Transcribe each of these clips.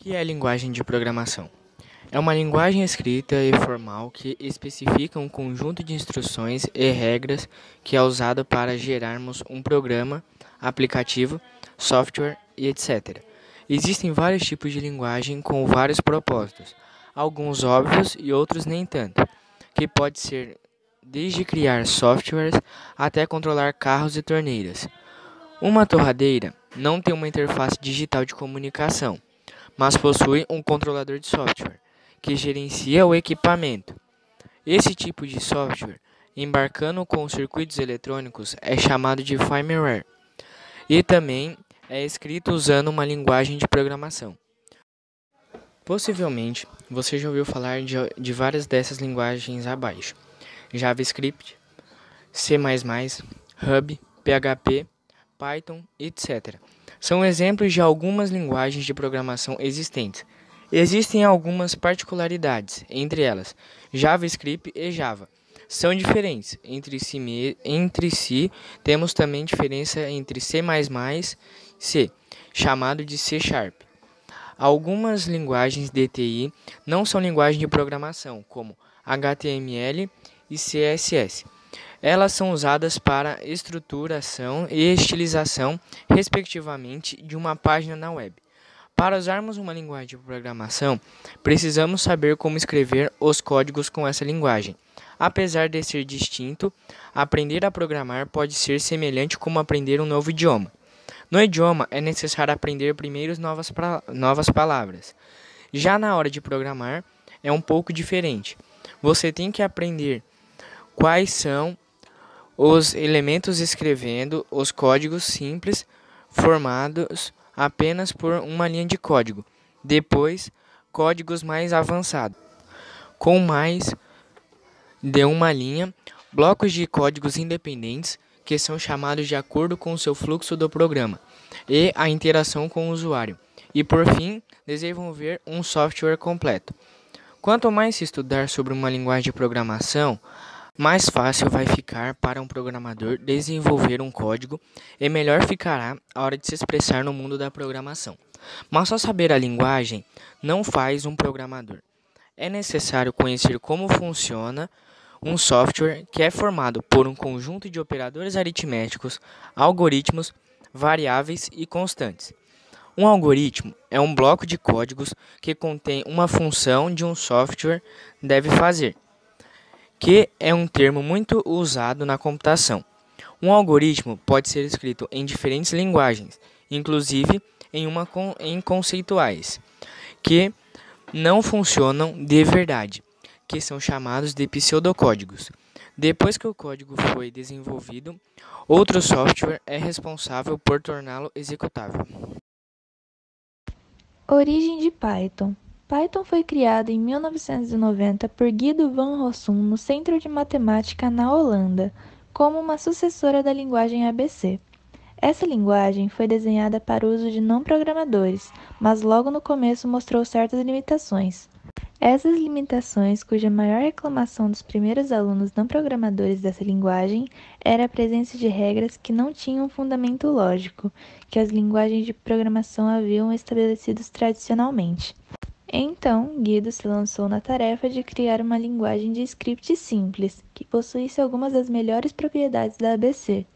Que é a linguagem de programação? É uma linguagem escrita e formal que especifica um conjunto de instruções e regras que é usado para gerarmos um programa, aplicativo, software e etc. Existem vários tipos de linguagem com vários propósitos, alguns óbvios e outros nem tanto, que pode ser desde criar softwares até controlar carros e torneiras. Uma torradeira não tem uma interface digital de comunicação, mas possui um controlador de software, que gerencia o equipamento. Esse tipo de software, embarcando com circuitos eletrônicos, é chamado de firmware e também é escrito usando uma linguagem de programação. Possivelmente, você já ouviu falar de várias dessas linguagens abaixo: JavaScript, C++, Ruby, PHP, Python, etc. São exemplos de algumas linguagens de programação existentes. Existem algumas particularidades, entre elas, JavaScript e Java. São diferentes entre si, temos também diferença entre C++ e C, chamado de C Sharp. Algumas linguagens de TI não são linguagens de programação, como HTML e CSS. Elas são usadas para estruturação e estilização, respectivamente, de uma página na web. Para usarmos uma linguagem de programação, precisamos saber como escrever os códigos com essa linguagem. Apesar de ser distinto, aprender a programar pode ser semelhante como aprender um novo idioma. No idioma, é necessário aprender primeiro novas palavras. Já na hora de programar, é um pouco diferente. Você tem que aprender quais são os elementos escrevendo os códigos simples formados apenas por uma linha de código. Depois, códigos mais avançados, com mais de uma linha, blocos de códigos independentes que são chamados de acordo com o seu fluxo do programa e a interação com o usuário. E por fim, desenvolver um software completo. Quanto mais se estudar sobre uma linguagem de programação, mais fácil vai ficar para um programador desenvolver um código e melhor ficará a hora de se expressar no mundo da programação. Mas só saber a linguagem não faz um programador. É necessário conhecer como funciona um software que é formado por um conjunto de operadores aritméticos, algoritmos, variáveis e constantes. Um algoritmo é um bloco de códigos que contém uma função de um software deve fazer, que é um termo muito usado na computação. Um algoritmo pode ser escrito em diferentes linguagens, inclusive em conceituais, que não funcionam de verdade, que são chamados de pseudocódigos. Depois que o código foi desenvolvido, outro software é responsável por torná-lo executável. Origem de Python. Python foi criado em 1990 por Guido van Rossum no Centro de Matemática na Holanda, como uma sucessora da linguagem ABC. Essa linguagem foi desenhada para o uso de não programadores, mas logo no começo mostrou certas limitações. Essas limitações, cuja maior reclamação dos primeiros alunos não programadores dessa linguagem era a presença de regras que não tinham fundamento lógico, que as linguagens de programação haviam estabelecido tradicionalmente. Então, Guido se lançou na tarefa de criar uma linguagem de script simples, que possuísse algumas das melhores propriedades da ABC.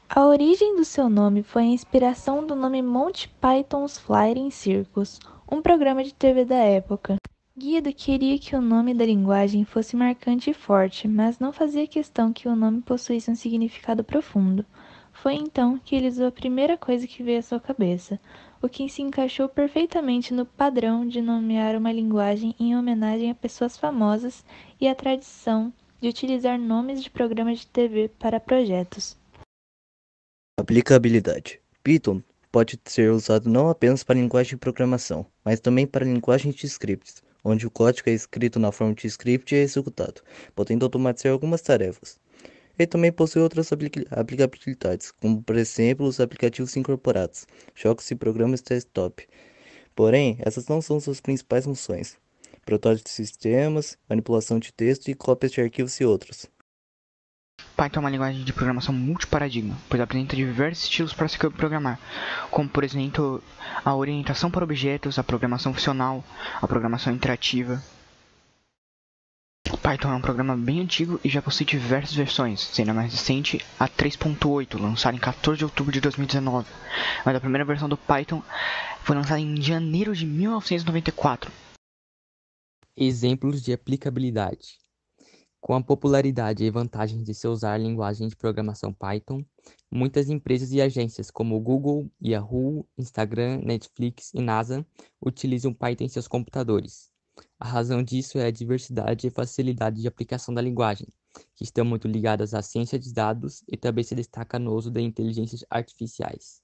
A origem do seu nome foi a inspiração do nome Monty Python's Flying Circus, um programa de TV da época. Guido queria que o nome da linguagem fosse marcante e forte, mas não fazia questão que o nome possuísse um significado profundo. Foi então que ele usou a primeira coisa que veio à sua cabeça, o que se encaixou perfeitamente no padrão de nomear uma linguagem em homenagem a pessoas famosas e a tradição de utilizar nomes de programas de TV para projetos. Aplicabilidade. Python pode ser usado não apenas para linguagem de programação, mas também para linguagens de scripts, onde o código é escrito na forma de script e é executado, podendo automatizar algumas tarefas. Ele também possui outras aplicabilidades, como por exemplo os aplicativos incorporados, jogos e programas desktop. Porém, essas não são suas principais funções. Protótipos de sistemas, manipulação de texto e cópias de arquivos e outros. Python é uma linguagem de programação multiparadigma, pois apresenta diversos estilos para se programar, como, por exemplo, a orientação para objetos, a programação funcional, a programação interativa. Python é um programa bem antigo e já possui diversas versões, sendo a mais recente a 3.8, lançada em 14 de outubro de 2019, mas a primeira versão do Python foi lançada em janeiro de 1994. Exemplos de aplicabilidade. Com a popularidade e vantagens de se usar a linguagem de programação Python, muitas empresas e agências como Google, Yahoo, Instagram, Netflix e NASA utilizam Python em seus computadores. A razão disso é a diversidade e facilidade de aplicação da linguagem, que estão muito ligadas à ciência de dados e também se destaca no uso de inteligências artificiais.